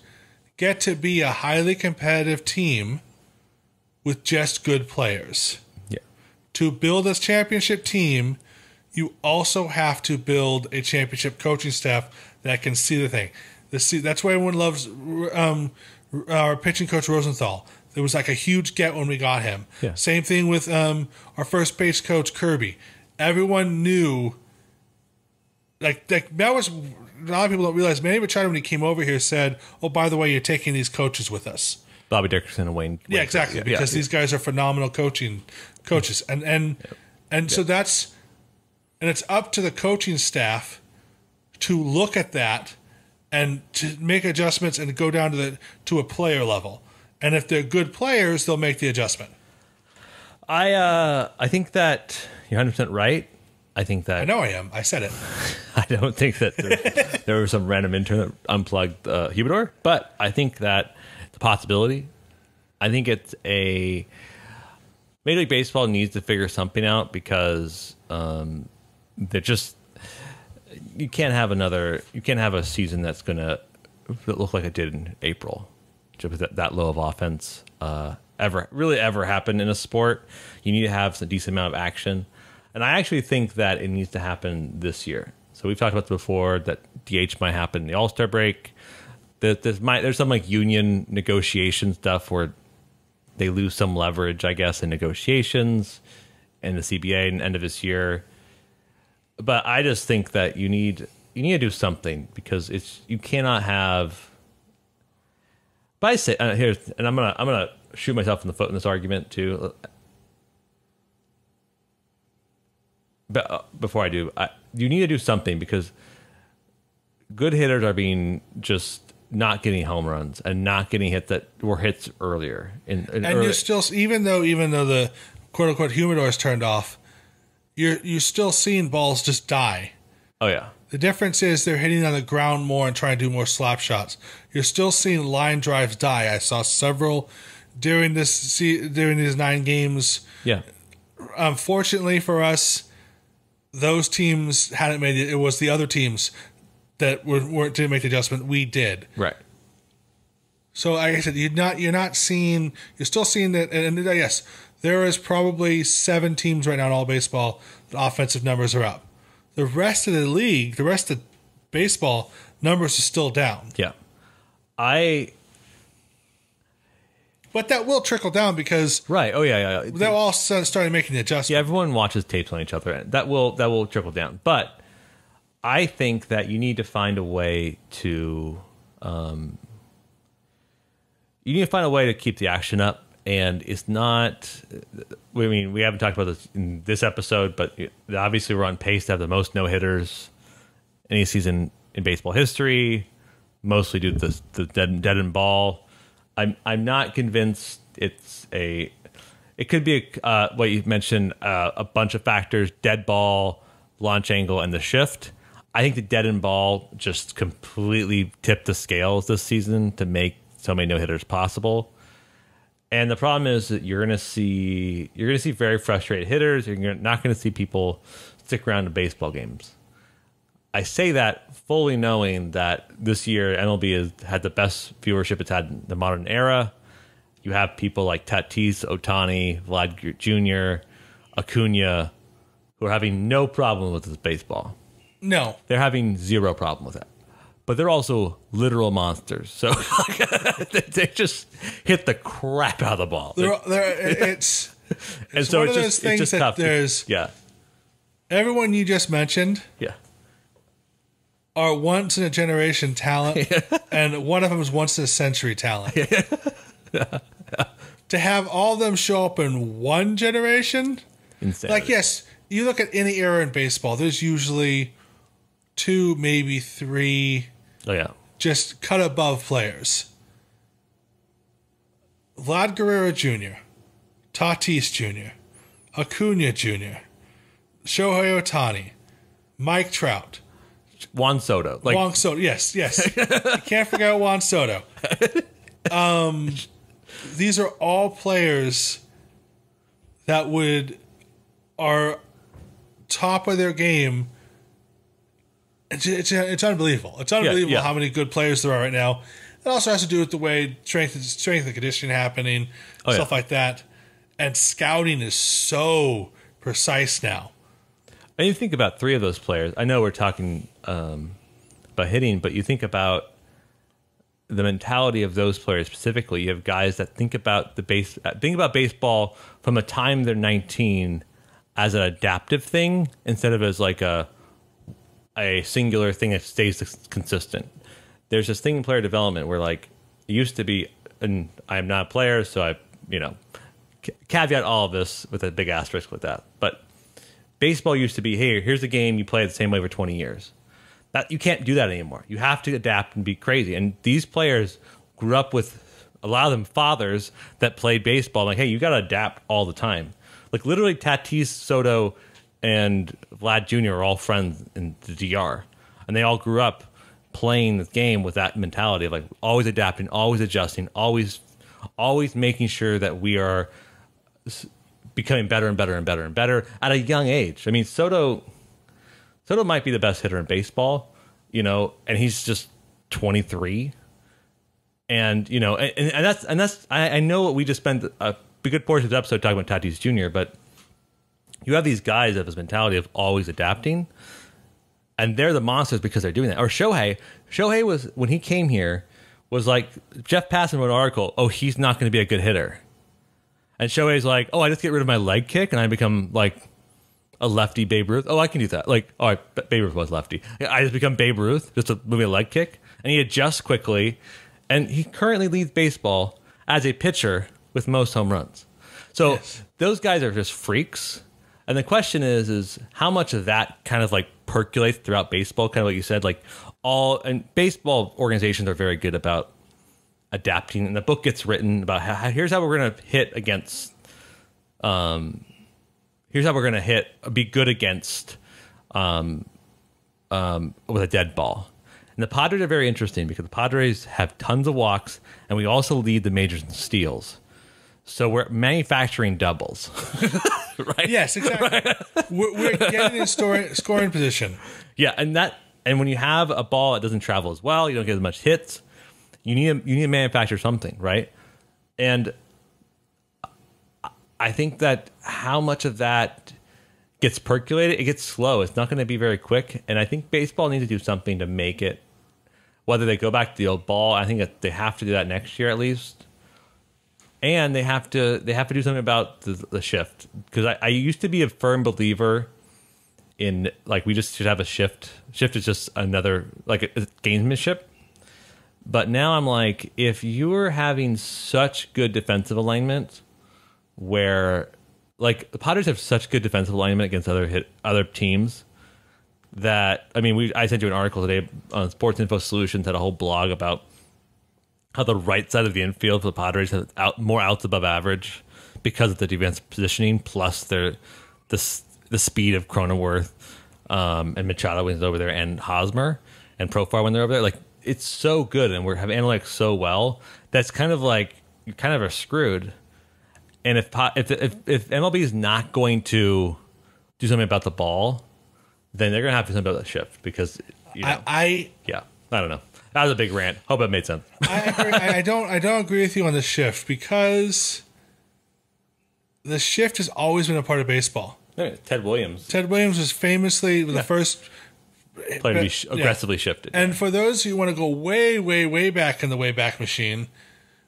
get to be a highly competitive team with just good players. Yeah. To build a championship team, you also have to build a championship coaching staff that can see the thing. That's why everyone loves our pitching coach Rosenthal. There was like a huge get when we got him. Yeah. Same thing with our first base coach Kirby. Everyone knew. Like that was, a lot of people don't realize. Manny Machado, when he came over here, said, "Oh, by the way, you're taking these coaches with us." Bobby Dickerson and Wayne. Yeah, exactly. Because these guys are phenomenal coaches, and so that's, and it's up to the coaching staff to look at that and to make adjustments and go down to a player level. And if they're good players, they'll make the adjustment. I think that you're 100% right. I think that I know I am. I said it. I don't think that there was some random intern that unplugged humidor, but I think that the possibility. I think it's Major League Baseball needs to figure something out, because they're just you can't have a season that's gonna look like it did in April, just that low of offense ever happen in a sport. You need to have some decent amount of action. And I actually think that it needs to happen this year. So we've talked about this before, that DH might happen in the All-Star break. There's some like union negotiation stuff where they lose some leverage, I guess, in negotiations and the CBA and end of this year. But I just think that you need to do something, because you cannot have. But I say and I'm gonna shoot myself in the foot in this argument too. But before I do, you need to do something, because good hitters are being just not getting home runs and not getting hits that were hits earlier. You're still, even though the quote unquote humidor is turned off, you're still seeing balls just die. Oh yeah. The difference is they're hitting on the ground more and trying to do more slap shots. You're still seeing line drives die. I saw several during these 9 games. Yeah. Unfortunately for us, those teams hadn't made it. It was the other teams that didn't make the adjustment. We did. Right. So like I said, you're still seeing that. And yes, there is probably 7 teams right now in all baseball that offensive numbers are up. The rest of the league, the rest of baseball numbers are still down. Yeah. But that will trickle down, because right. Oh yeah. they'll all started making the adjustment. Yeah, everyone watches tapes on each other, and that will trickle down. But I think that you need to find a way to you need to find a way to keep the action up. And it's not, I mean, we haven't talked about this in this episode, but obviously we're on pace to have the most no-hitters any season in baseball history, mostly due to the dead end ball. I'm not convinced it could be what you mentioned, a bunch of factors: dead ball, launch angle, and the shift. I think the dead end ball just completely tipped the scales this season to make so many no hitters possible. And the problem is that you're going to see very frustrated hitters. You're not going to see people stick around to baseball games. I say that fully knowing that this year MLB has had the best viewership it's had in the modern era. You have people like Tatis, Ohtani, Vlad Jr., Acuna, who are having no problem with this baseball. No. They're having zero problem with it. But they're also literal monsters. So they just hit the crap out of the ball. It's and so one it's of those just, things it's just that tough. there's everyone you just mentioned are once in a generation talent, and one of them is once in a century talent. To have all of them show up in one generation, insane. like, yes, you look at any era in baseball, there's usually 2, maybe 3 just cut above players. Vlad Guerrero Jr., Tatis Jr., Acuna Jr., Shohei Ohtani, Mike Trout, Juan Soto. Juan Soto, yes. You can't forget Juan Soto. These are all players that are top of their game. It's unbelievable. It's unbelievable how many good players there are right now. It also has to do with the way strength and conditioning happening, stuff like that. And scouting is so precise now. And you think about 3 of those players. I know we're talking about hitting, but you think about the mentality of those players specifically. You have guys that think about baseball from a time they're 19 as an adaptive thing instead of as like a singular thing that stays consistent. There's this thing in player development where, like, it used to be, and I'm not a player, so I, caveat all of this with a big asterisk with that. But baseball used to be, hey, here's a game, you play it the same way for 20 years. That you can't do that anymore. You have to adapt and be crazy. And these players grew up with a lot of them fathers that played baseball. Like, hey, you got to adapt all the time. Like, literally, Tatis, Soto, and Vlad Jr. are all friends in the DR, and they all grew up playing the game with that mentality of, like, always adapting, always adjusting, always making sure that we are becoming better and better and better and better at a young age. I mean, Soto might be the best hitter in baseball, and he's just 23. And, that's I know we just spent a good portion of the episode talking about Tatis Jr., but you have these guys that have this mentality of always adapting, and they're the monsters because they're doing that. Or Shohei was, when he came here, was like, Jeff Passan wrote an article, he's not going to be a good hitter. And Shohei's like, I just get rid of my leg kick and I become like a lefty Babe Ruth. I can do that. Like, Babe Ruth was lefty. I just become Babe Ruth, just to move a leg kick. And he adjusts quickly. And he currently leads baseball as a pitcher with most home runs. So those guys are just freaks. And the question is how much of that kind of like percolates throughout baseball? Kind of like you said, and baseball organizations are very good about adapting. And the book gets written about here's how we're going to hit against, here's how we're going to be good against with a dead ball. And the Padres are very interesting because the Padres have tons of walks, and we also lead the majors in steals. So we're manufacturing doubles, right? Yes, exactly. We're getting in scoring position. Yeah, and when you have a ball that doesn't travel as well, you don't get as much hits. You need to manufacture something, right? And I think that how much of that gets percolated, it gets slow. It's not going to be very quick. And I think baseball needs to do something to make it, whether they go back to the old ball, I think that they have to do that next year at least. And they have to do something about the shift. Because I used to be a firm believer in, like, we just should have a shift. Shift is just another, like, a gamesmanship. But now I'm like, if you're having such good defensive alignment, where like the Padres have such good defensive alignment against other teams, that I sent you an article today on Sports Info Solutions, had a whole blog about how the right side of the infield for the Padres has more outs above average because of the defensive positioning, plus the speed of Cronenworth and Machado when he's over there, and Hosmer and Profar when they're over there. Like, it's so good, and we have analytics so well that's kind of like you kind of are screwed. And if MLB is not going to do something about the ball, then they're gonna have to do something about the shift, because I don't know. That was a big rant. Hope that made sense. I agree. I don't agree with you on the shift, because the shift has always been a part of baseball. Ted Williams was famously the first player to be aggressively shifted. And for those who want to go way, way, way back in the Wayback Machine,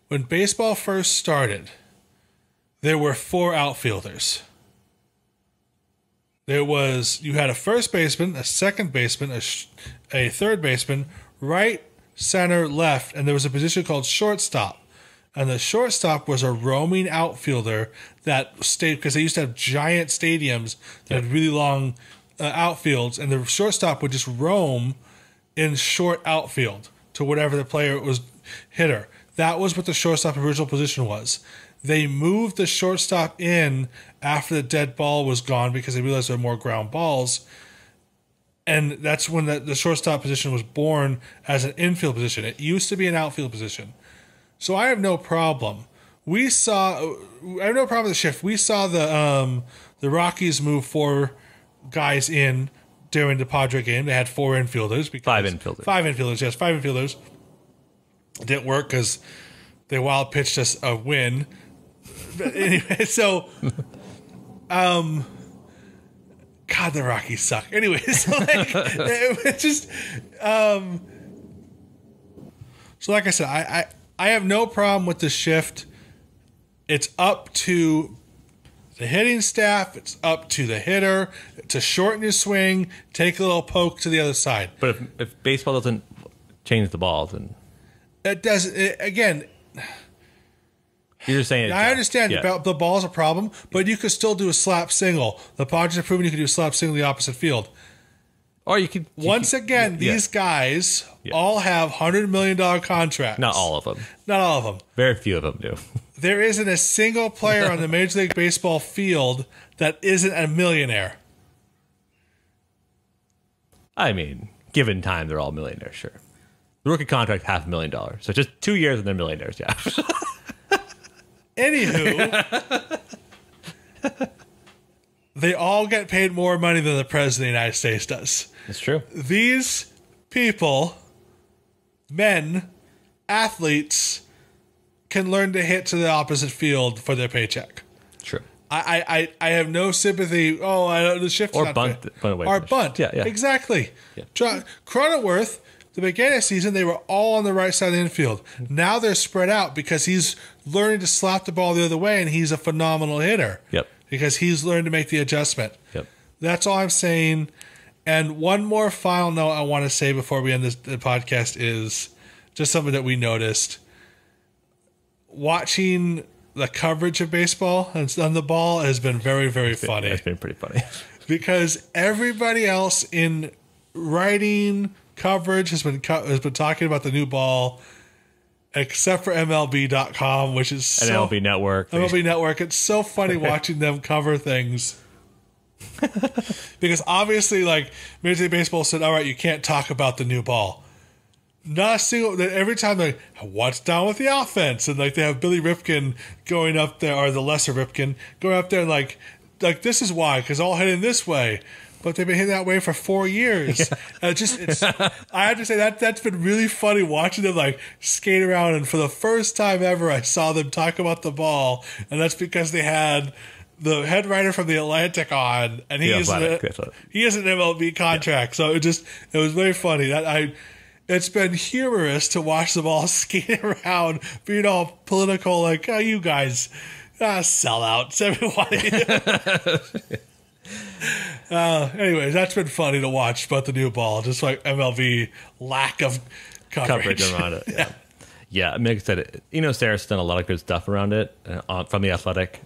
when baseball first started, there were 4 outfielders. You had a first baseman, a second baseman, a third baseman, right, center, left, and there was a position called shortstop. And the shortstop was a roaming outfielder that stayed, because they used to have giant stadiums that had really long outfields, and the shortstop would just roam in short outfield to whatever the player was hitter. That was what the shortstop original position was. They moved the shortstop in after the dead ball was gone because they realized there were more ground balls. And that's when the shortstop position was born as an infield position. It used to be an outfield position. So I have no problem. I have no problem with the shift. We saw the Rockies move 4 guys in during the Padre game. They had 4 infielders. 5 infielders. 5 infielders, yes. 5 infielders. It didn't work because they wild pitched us a win. But anyway, so... God, the Rockies suck. Anyway, so it's just... So like I said, I have no problem with the shift. It's up to the hitting staff. It's up to the hitter to shorten your swing, take a little poke to the other side. But if baseball doesn't change the ball, then... It does. Again... You're just saying... I understand the ball's a problem, but you could still do a slap single. The Padres have proven you can do a slap single in the opposite field. Or you could... These guys all have $100 million contracts. Not all of them. Not all of them. Very few of them do. There isn't a single player on the Major League Baseball field that isn't a millionaire. I mean, given time, they're all millionaires, sure. The rookie contract, $500,000. So just 2 years and they're millionaires, yeah. Anywho, they all get paid more money than the President of the United States does. That's true. These people, men, athletes, can learn to hit to the opposite field for their paycheck. True. I have no sympathy. Oh, I know the shift or bunt away. Or bunt. Yeah, exactly. Yeah. Cronenworth, the beginning of the season, they were all on the right side of the infield. Now they're spread out because he's learning to slap the ball the other way, and he's a phenomenal hitter. Yep. Because he's learned to make the adjustment. Yep. That's all I'm saying. And one more final note I want to say before we end the podcast is just something that we noticed. Watching the coverage of baseball on the ball has been very, very funny. It's been pretty funny. Because everybody else in writing coverage has been talking about the new ball, except for MLB.com, which is MLB Network. MLB Network. It's so funny watching them cover things. Because obviously, like, Major League Baseball said, all right, you can't talk about the new ball. Not a single... Every time they're like, what's down with the offense? And, like, they have Billy Ripken going up there, or the lesser Ripken, going up there and, like this is why, because all heading this way. But they've been hitting that way for 4 years. Yeah. I have to say that's been really funny watching them like skate around. And for the first time ever, I saw them talk about the ball, and that's because they had the head writer from the Atlantic on, and he has an MLB contract. So it was very funny. It's been humorous to watch them all skate around, being all political, like, oh, you guys, sellouts, everybody. Anyways, that's been funny to watch about the new ball. Just like MLB lack of coverage around it. Yeah. I mean, like I said, Sarah's done a lot of good stuff around it from The Athletic.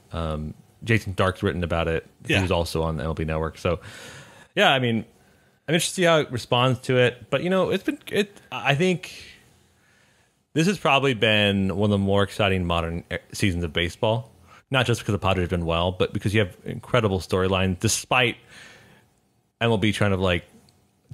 Jason Dark's written about it. Yeah. He was also on the MLB Network. So, yeah, I mean, I'm interested to see how it responds to it. But, I think this has probably been one of the more exciting modern seasons of baseball. Not just because the Padres have done well, but because you have incredible storylines, despite MLB trying to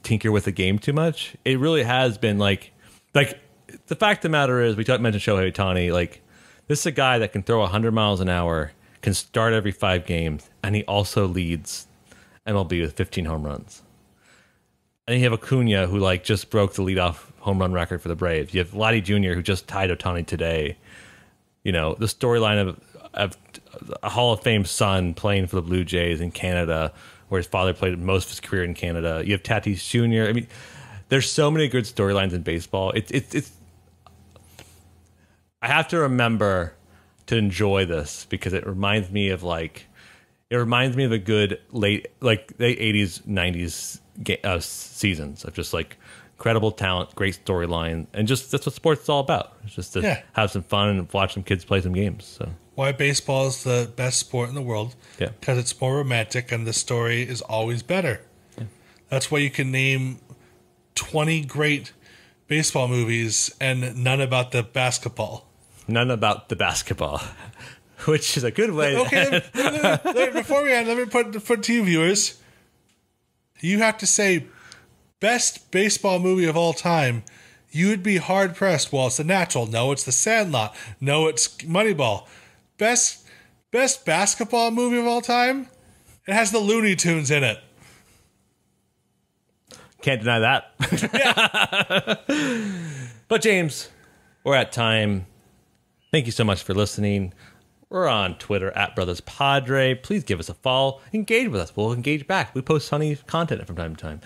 tinker with the game too much. It really has been like the fact of the matter is, we mentioned Shohei Ohtani. This is a guy that can throw 100 miles an hour, can start every 5 games, and he also leads MLB with 15 home runs. And then you have Acuna, who just broke the leadoff home run record for the Braves. You have Vladdy Jr., who just tied Ohtani today. The storyline of a Hall of Fame son playing for the Blue Jays in Canada, where his father played most of his career in Canada. You have Tatis Jr. I mean, there's so many good storylines in baseball. It's. I have to remember to enjoy this because it reminds me of a good late 80s, 90s seasons of just incredible talent, great storyline, and just that's what sports is all about. It's just to have some fun and watch some kids play some games. So. Why baseball is the best sport in the world. Yeah. Because it's more romantic and the story is always better. Yeah. That's why you can name 20 great baseball movies and none about the basketball. None about the basketball, which is a good way. Okay, before we end, let me put to you viewers. You have to say best baseball movie of all time. You would be hard pressed. Well, it's The Natural. No, it's The Sandlot. No, it's Moneyball. Best basketball movie of all time? It has the Looney Tunes in it. Can't deny that. But James, we're at time. Thank you so much for listening. We're on Twitter @BrothersPadre. Please give us a follow. Engage with us. We'll engage back. We post funny content from time to time.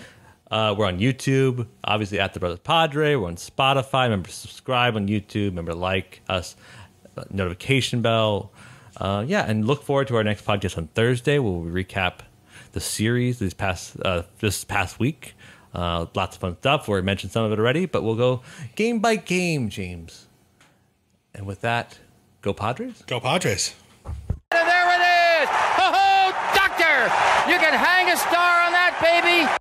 We're on YouTube, obviously @TheBrothersPadre. We're on Spotify. Remember to subscribe on YouTube. Remember to like us. Notification bell. And look forward to our next podcast on Thursday. We'll recap the series this past week. Lots of fun stuff. We mentioned some of it already, but we'll go game by game, James. And with that, go Padres. Go Padres. There it is. Ho, ho, doctor. You can hang a star on that, baby.